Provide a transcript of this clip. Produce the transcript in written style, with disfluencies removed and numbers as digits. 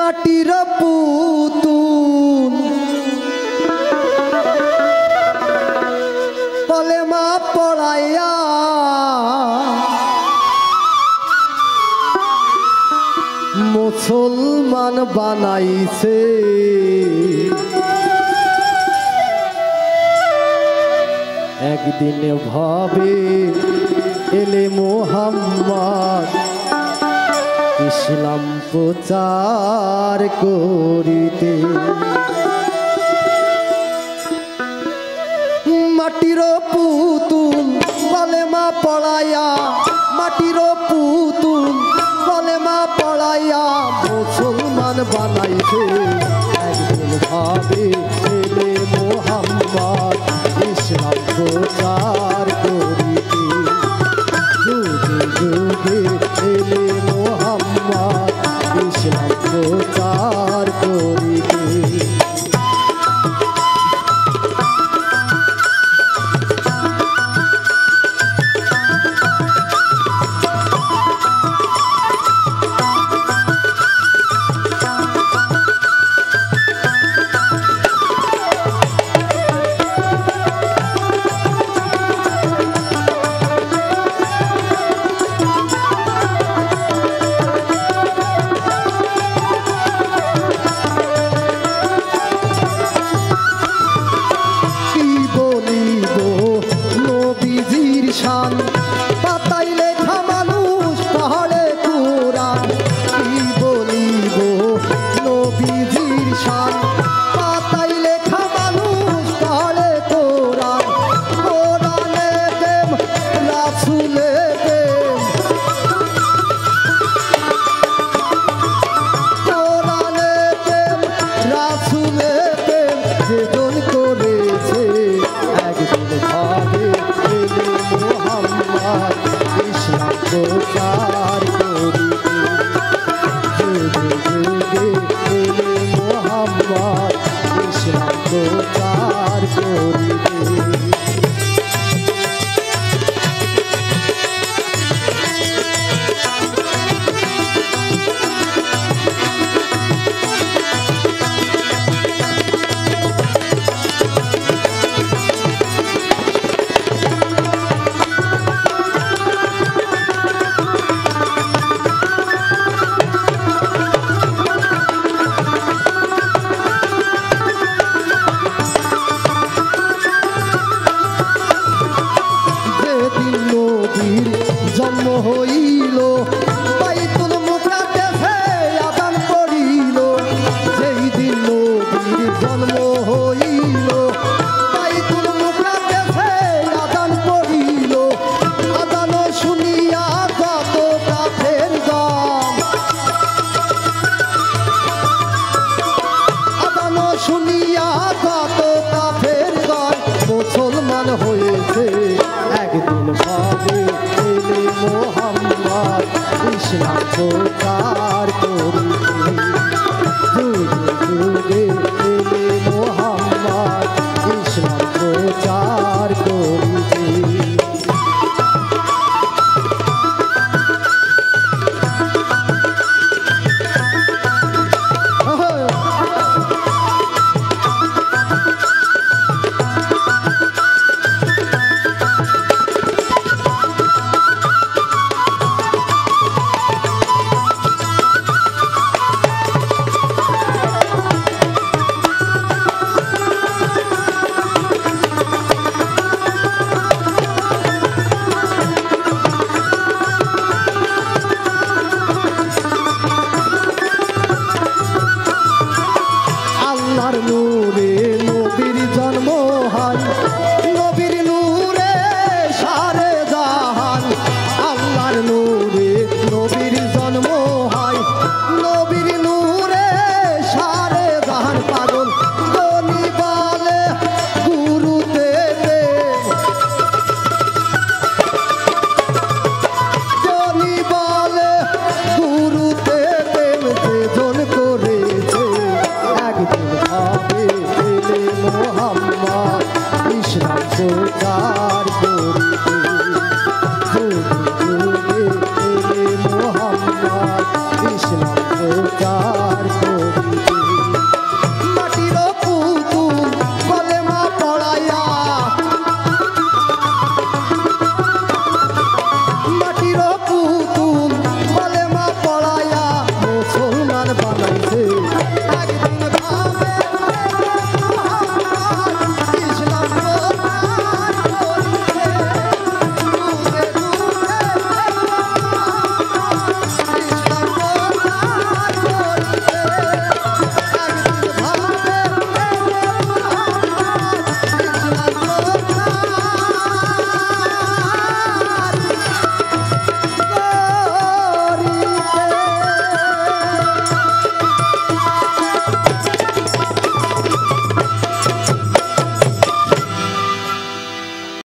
মাটির পুতুল কলেমা পড়াইয়া মুসলমান বানাইছে। একদিন ভাবে এলে মুহাম্মদ ইসলাম প্রচার করিতে। মাটির পুতুল কলেমা পড়াইয়া, মাটির পুতুল কলেমা পড়াইয়া মুসলমান বানাইছে। একদিন ভাবে এলে মুহাম্মদ ইসলাম প্রচার করিতে। যুগে যুগে এলে মুহাম্মদ ইসলাম প্রচার করিতে। পাতাই লেখা মানুষ পাহাড়ে কোরআন, কি বলিব নবীজির শান। পাতাই লেখা মানুষ পাহাড়ে কোরআন, কোরআনে প্রেম রাসূলে প্রেম, কোরআনে প্রেম রাসূলে প্রেম যেজন করেছে। একদিন ভাবে এলে মুহাম্মদ ইসলাম প্রচার করিতে। যুগে যুগে এলে মুহাম্মদ ইসলাম প্রচার করিতে। জন্ম হইল বাইতুল মুকাদ্দাসে আযান পড়িল। যেই দিন নবীর জন্ম হইল বাইতুল মুকাদ্দাসে আযান পড়িল। আযান শুনিয়া যত কাফের গণ, আযান শুনিয়া যত কাফের গণ মুসলমান হয়েছে। একদিন ভাবে এলে মুহাম্মদ ইসলাম প্রচার